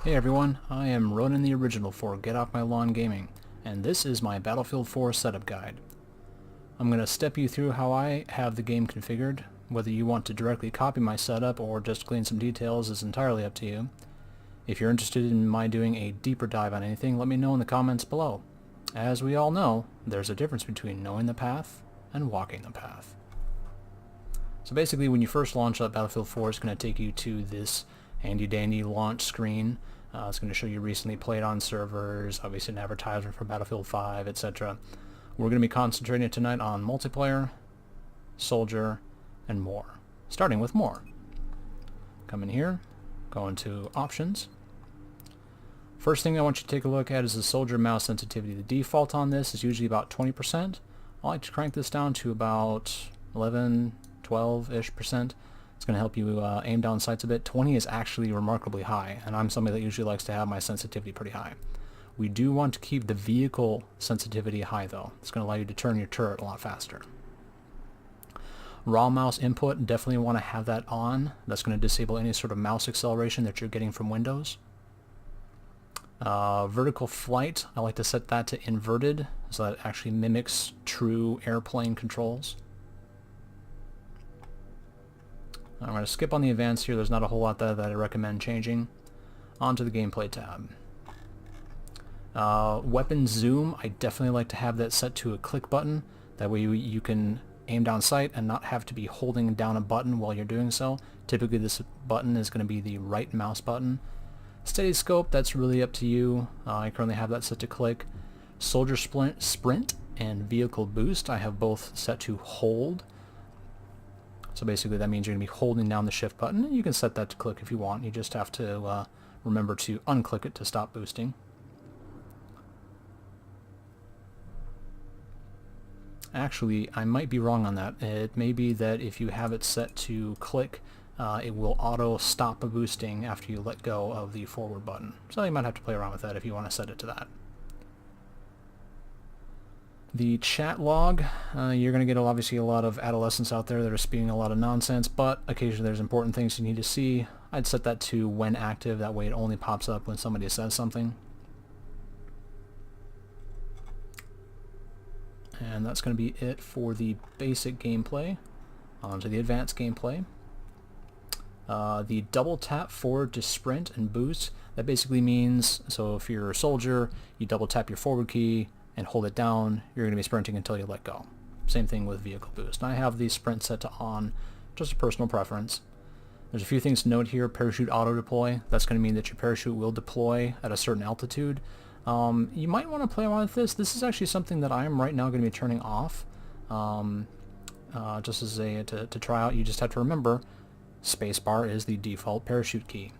Hey everyone, I am Ronan the Original for Get Off My Lawn Gaming, and this is my Battlefield 4 setup guide. I'm going to step you through how I have the game configured. Whether you want to directly copy my setup or just glean some details is entirely up to you. If you're interested in my doing a deeper dive on anything, let me know in the comments below. As we all know, there's a difference between knowing the path and walking the path. So basically, when you first launch up Battlefield 4, it's going to take you to this handy-dandy launch screen. It's going to show you recently played on servers, obviously an advertisement for Battlefield 5, etc. We're going to be concentrating tonight on multiplayer, soldier, and more. Starting with more. Come in here, go into options. First thing I want you to take a look at is the soldier mouse sensitivity. The default on this is usually about 20%. I like to crank this down to about 11, 12-ish percent. It's going to help you aim down sights a bit. 20 is actually remarkably high, and I'm somebody that usually likes to have my sensitivity pretty high. We do want to keep the vehicle sensitivity high though. It's going to allow you to turn your turret a lot faster. Raw mouse input, definitely want to have that on. That's going to disable any sort of mouse acceleration that you're getting from Windows. Vertical flight, I like to set that to inverted so that it actually mimics true airplane controls. I'm going to skip on the advanced here. There's not a whole lot that I recommend changing. Onto the gameplay tab. Weapon zoom, I definitely like to have that set to a click button. That way you can aim down sight and not have to be holding down a button while you're doing so. Typically this button is going to be the right mouse button. Steady scope, that's really up to you. I currently have that set to click. Soldier sprint and vehicle boost, I have both set to hold. So basically that means you're going to be holding down the shift button. You can set that to click if you want. You just have to remember to unclick it to stop boosting. Actually, I might be wrong on that. It may be that if you have it set to click, it will auto stop boosting after you let go of the forward button. So you might have to play around with that if you want to set it to that. The chat log, you're going to get obviously a lot of adolescents out there that are spewing a lot of nonsense, but occasionally there's important things you need to see. I'd set that to when active, that way it only pops up when somebody says something. And that's going to be it for the basic gameplay. On to the advanced gameplay. The double tap forward to sprint and boost, that basically means, so if you're a soldier, you double tap your forward key and hold it down, you're going to be sprinting until you let go. Same thing with vehicle boost. And I have the sprint set to on, just a personal preference. There's a few things to note here. Parachute auto deploy, that's going to mean that your parachute will deploy at a certain altitude. You might want to play around with this. This is actually something that I am right now going to be turning off. Just as to try out, you just have to remember spacebar is the default parachute key.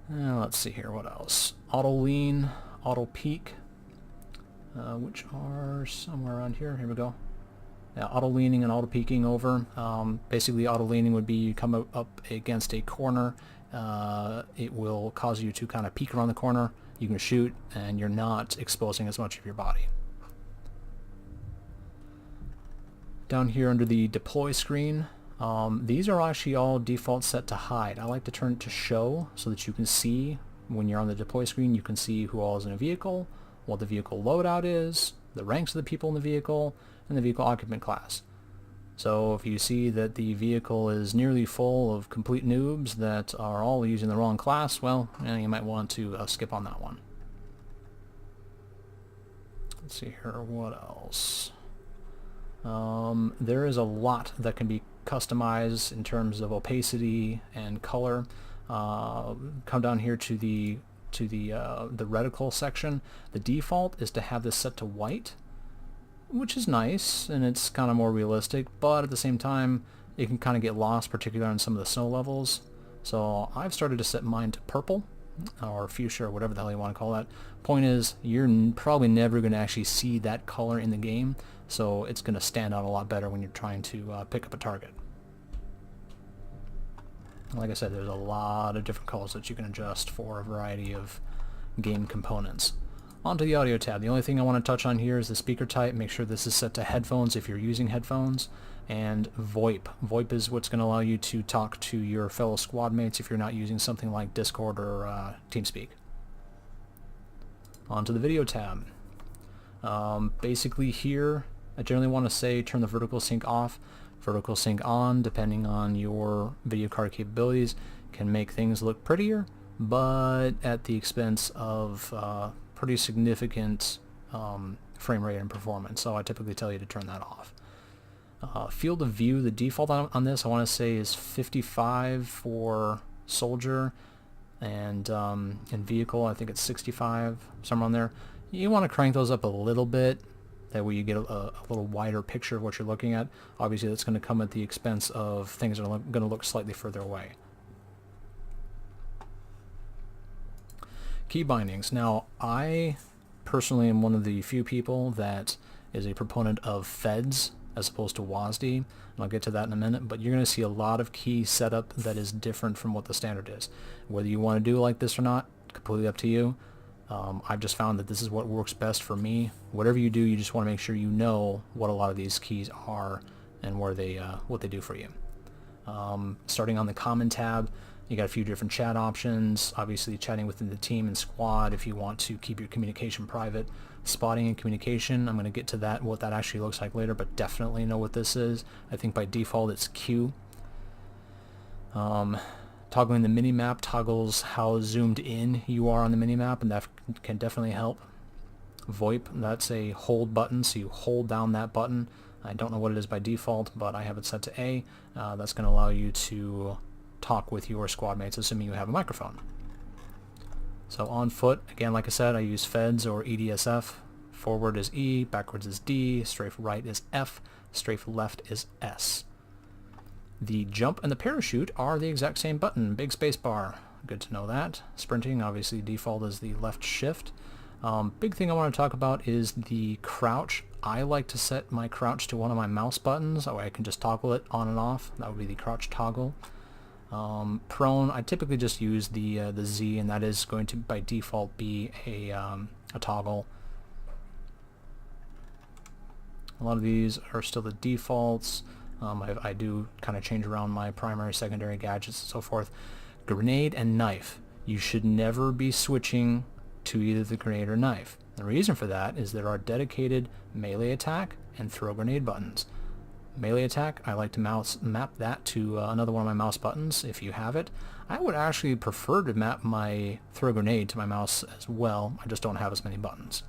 Let's see here, what else? Auto lean, auto peak, which are somewhere around here. Here we go. Yeah, auto leaning and auto peeking over. Basically, auto leaning would be you come up against a corner. It will cause you to kind of peek around the corner. You can shoot, and you're not exposing as much of your body. Down here under the deploy screen, these are actually all default set to hide. I like to turn it to show so that you can see when you're on the deploy screen, you can see who all is in a vehicle, what the vehicle loadout is, the ranks of the people in the vehicle, and the vehicle occupant class. So if you see that the vehicle is nearly full of complete noobs that are all using the wrong class, well, you might want to skip on that one. Let's see here, what else? There is a lot that can be customized in terms of opacity and color. Come down here to the reticle section. The default is to have this set to white, which is nice and it's kind of more realistic, but at the same time it can kind of get lost, particularly on some of the snow levels. So I've started to set mine to purple or fuchsia or whatever the hell you want to call that. Point is, you're probably never going to actually see that color in the game, so it's going to stand out a lot better when you're trying to pick up a target. Like I said, there's a lot of different colors that you can adjust for a variety of game components. Onto the audio tab. The only thing I want to touch on here is the speaker type. Make sure this is set to headphones if you're using headphones. And VoIP. VoIP is what's going to allow you to talk to your fellow squad mates if you're not using something like Discord or TeamSpeak. Onto the video tab. Basically here, I generally want to say turn the vertical sync off. Vertical sync on, depending on your video card capabilities, can make things look prettier, but at the expense of pretty significant frame rate and performance. So I typically tell you to turn that off. Field of view, the default on this I want to say is 55 for soldier, and in vehicle I think it's 65, somewhere on there. You want to crank those up a little bit, that way you get a little wider picture of what you're looking at. Obviously that's going to come at the expense of things that are going to look slightly further away. Key bindings. Now, I personally am one of the few people that is a proponent of feds as opposed to WASD, and I'll get to that in a minute, but you're going to see a lot of key setup that is different from what the standard is. Whether you want to do like this or not, completely up to you. I've just found that this is what works best for me. Whatever you do, you just want to make sure you know what a lot of these keys are and where they what they do for you. Starting on the common tab, you got a few different chat options. Obviously chatting within the team and squad if you want to keep your communication private. Spotting and communication, I'm going to get to that, what that actually looks like later, but definitely know what this is. I think by default it's Q. Toggling the minimap toggles how zoomed in you are on the minimap, and that can definitely help. VoIP, that's a hold button, so you hold down that button. I don't know what it is by default, but I have it set to A. That's going to allow you to talk with your squad mates, assuming you have a microphone. So on foot, again, like I said, I use feds or EDSF. Forward is E, backwards is D, strafe right is F, strafe left is S. The jump and the parachute are the exact same button, big space bar. Good to know that. Sprinting, obviously default is the left shift. Big thing I want to talk about is the crouch. I like to set my crouch to one of my mouse buttons, that way I can just toggle it on and off. That would be the crouch toggle. Prone, I typically just use the Z, and that is going to by default be a toggle. A lot of these are still the defaults. I do kind of change around my primary, secondary gadgets and so forth. Grenade and knife. You should never be switching to either the grenade or knife. The reason for that is there are dedicated melee attack and throw grenade buttons. Melee attack, I like to map that to another one of my mouse buttons if you have it. I would actually prefer to map my throw grenade to my mouse as well. I just don't have as many buttons.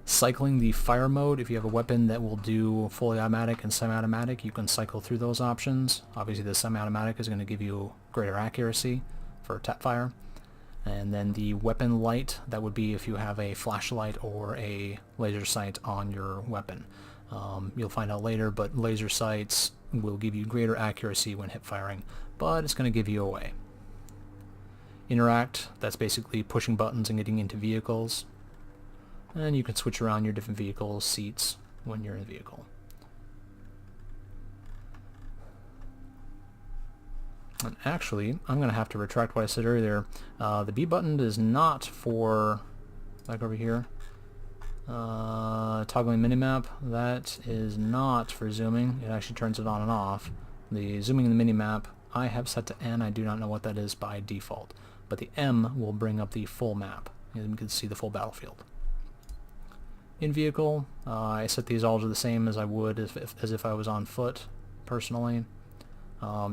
Cycling the fire mode, if you have a weapon that will do fully automatic and semi-automatic, you can cycle through those options. Obviously the semi-automatic is going to give you greater accuracy for tap fire. And then the weapon light, that would be if you have a flashlight or a laser sight on your weapon. You'll find out later, but laser sights will give you greater accuracy when hip firing, but it's going to give you away. Interact, that's basically pushing buttons and getting into vehicles. And you can switch around your different vehicles, seats, when you're in the vehicle. And actually, I'm going to have to retract what I said earlier. The B button is not for, back over here, toggling minimap. That is not for zooming. It actually turns it on and off. The zooming in the minimap, I have set to N. I do not know what that is by default. But the M will bring up the full map. And you can see the full battlefield. In vehicle, I set these all to the same as I would as if I was on foot, personally.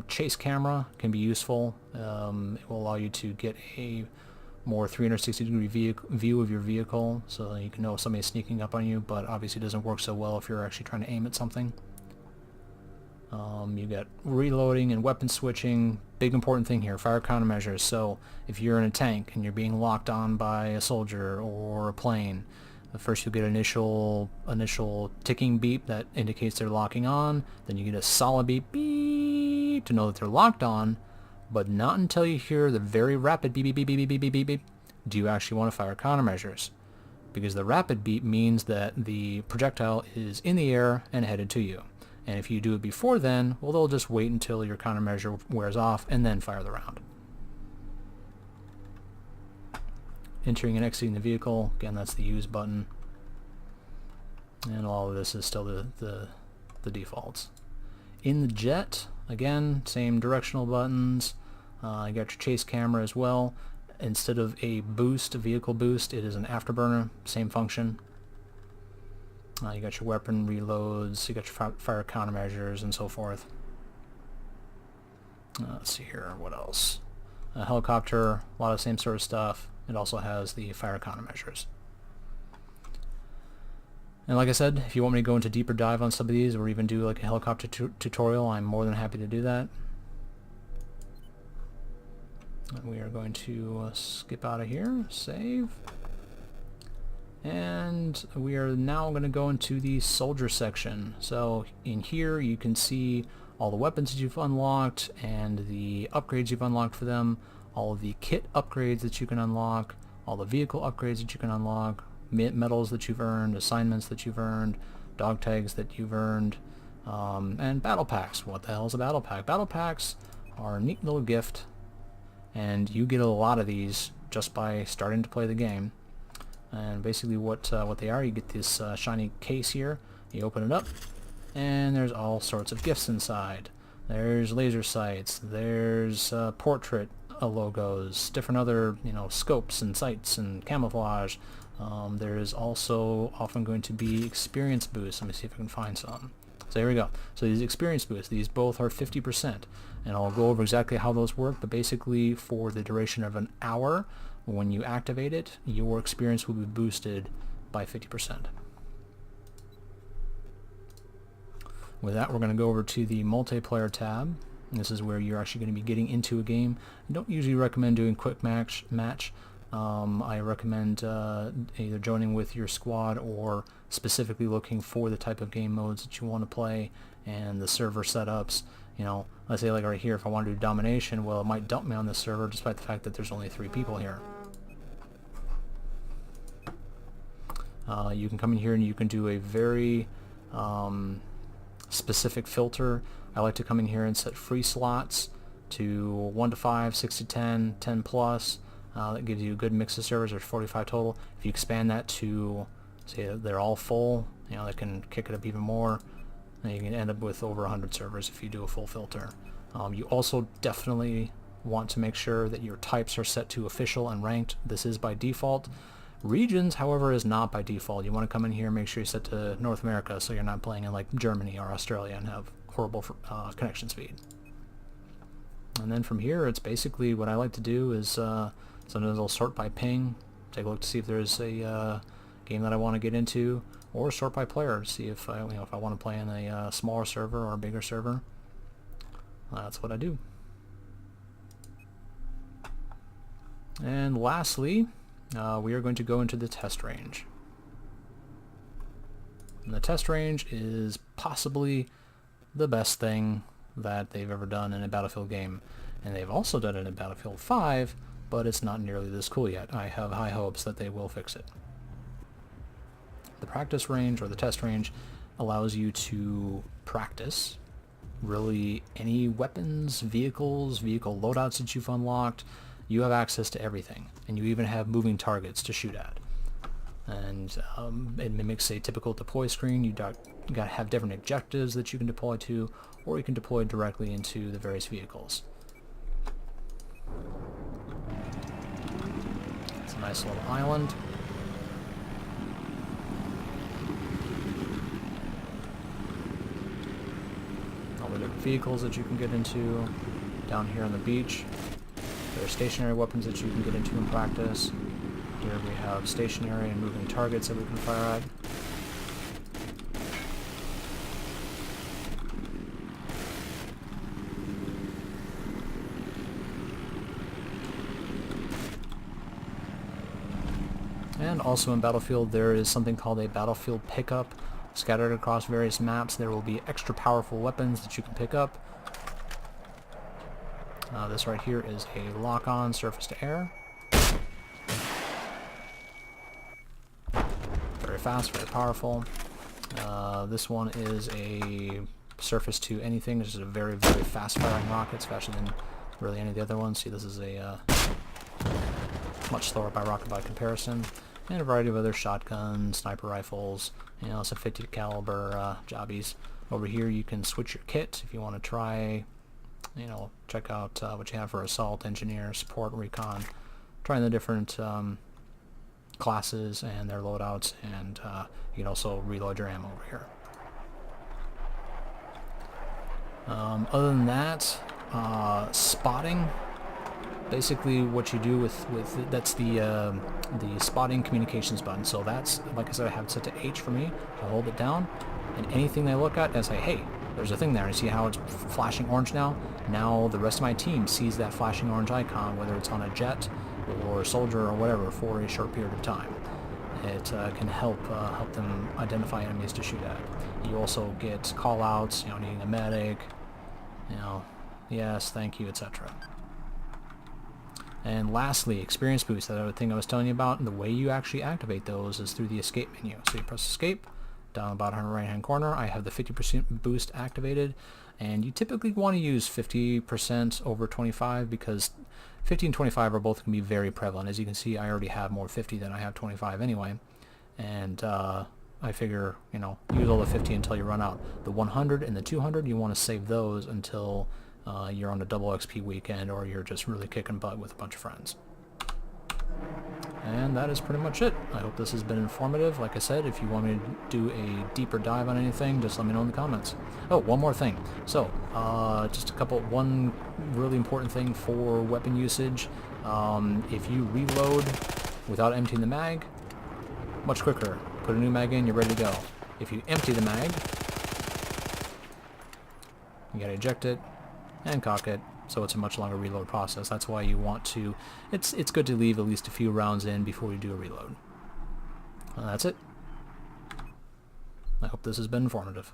Chase camera can be useful. It will allow you to get a more 360-degree view of your vehicle, so that you can know if somebody's sneaking up on you, but obviously it doesn't work so well if you're actually trying to aim at something. You got reloading and weapon switching. Big important thing here, fire countermeasures. So if you're in a tank and you're being locked on by a soldier or a plane, first you'll get initial ticking beep that indicates they're locking on, then you get a solid beep to know that they're locked on, but not until you hear the very rapid beep beep beep beep beep beep beep beep do you actually want to fire countermeasures, because the rapid beep means that the projectile is in the air and headed to you. And if you do it before then, well, they'll just wait until your countermeasure wears off and then fire the round. entering and exiting the vehicle. Again, that's the use button. And all of this is still the defaults. In the jet, again, same directional buttons. You got your chase camera as well. Instead of a boost, a vehicle boost, it is an afterburner, same function. You got your weapon reloads, you got your fire countermeasures, and so forth. Let's see here, what else? A helicopter, a lot of the same sort of stuff. It also has the fire countermeasures. And like I said, if you want me to go into deeper dive on some of these, or even do like a helicopter tutorial, I'm more than happy to do that. We are going to skip out of here, save. And we are now going to go into the soldier section. So in here you can see all the weapons that you've unlocked and the upgrades you've unlocked for them, all of the kit upgrades that you can unlock, all the vehicle upgrades that you can unlock, medals that you've earned, assignments that you've earned, dog tags that you've earned, and battle packs. What the hell is a battle pack? Battle packs are a neat little gift, and you get a lot of these just by starting to play the game. And basically what they are, you get this shiny case here, you open it up, and there's all sorts of gifts inside. There's laser sights, there's portrait logos, different other scopes and sights and camouflage. There is also often going to be experience boosts. Let me see if I can find some. So here we go. So these experience boosts, these both are 50%. And I'll go over exactly how those work, but basically for the duration of an hour, when you activate it, your experience will be boosted by 50%. With that, we're going to go over to the multiplayer tab. This is where you're actually going to be getting into a game. I don't usually recommend doing quick match. I recommend either joining with your squad or specifically looking for the type of game modes that you want to play and the server setups. Let's say like right here, if I want to do domination, well, it might dump me on this server despite the fact that there's only 3 people here. You can come in here and you can do a very specific filter. I like to come in here and set free slots to 1 to 5, 6 to 10, 10 plus. That gives you a good mix of servers. There's 45 total. If you expand that to, say, they're all full, that can kick it up even more. And you can end up with over 100 servers if you do a full filter. You also definitely want to make sure that your types are set to official and ranked. This is by default. Regions, however, is not by default. You want to come in here and make sure you set to North America so you're not playing in like Germany or Australia and have horrible connection speed. And then from here, it's basically what I like to do is sometimes I'll sort by ping, take a look to see if there's a game that I want to get into, or sort by player to see if I want to play in a smaller server or a bigger server. That's what I do. And lastly, we are going to go into the test range. And the test range is possibly the best thing that they've ever done in a Battlefield game. And they've also done it in Battlefield 5, but it's not nearly this cool yet. I have high hopes that they will fix it. The practice range, or the test range, allows you to practice really any weapons, vehicles, vehicle loadouts that you've unlocked. You have access to everything, and you even have moving targets to shoot at. And it mimics a typical deploy screen. You got to have different objectives that you can deploy to, or you can deploy directly into the various vehicles. It's a nice little island. All the different vehicles that you can get into down here on the beach. There are stationary weapons that you can get into in practice. Here we have stationary and moving targets that we can fire at. And also in Battlefield there is something called a battlefield pickup. Scattered across various maps there will be extra powerful weapons that you can pick up. This right here is a lock-on surface-to-air. Very fast, very powerful. This one is a surface-to-anything. This is a very, very fast-firing rocket. It's faster than really any of the other ones. See, this is a much slower by rocket by comparison, and a variety of other shotguns, sniper rifles, you know, some 50 caliber jobbies. Over here you can switch your kit if you want to try, you know, check out what you have for assault, engineer, support, recon, trying the different classes and their loadouts, and you can also reload your ammo over here. Other than that, spotting. Basically, what you do with that's the spotting communications button. So that's, like I said, I have it set to H for me. I hold it down, and anything they look at, I say, hey, there's a thing there. You see how it's flashing orange now? Now the rest of my team sees that flashing orange icon, whether it's on a jet or a soldier or whatever, for a short period of time. It can help them identify enemies to shoot at. You also get call-outs, you know, needing a medic, you know, yes, thank you, etc. And lastly, experience boost, that other thing I was telling you about, and the way you actually activate those is through the escape menu. So you press escape, down the bottom right hand corner, I have the 50% boost activated, and you typically want to use 50% over 25 because 50 and 25 are both going to be very prevalent. As you can see, I already have more 50 than I have 25 anyway, and I figure, you know, use all the 50 until you run out. The 100 and the 200, you want to save those until you're on a double XP weekend, or you're just really kicking butt with a bunch of friends. And that is pretty much it. I hope this has been informative. Like I said, if you want me to do a deeper dive on anything, just let me know in the comments. Oh, one more thing. So, one really important thing for weapon usage. If you reload without emptying the mag, much quicker. Put a new mag in, you're ready to go. If you empty the mag, you gotta eject it and cock it, so it's a much longer reload process. That's why you want to, it's good to leave at least a few rounds in before you do a reload. That's it. I hope this has been informative.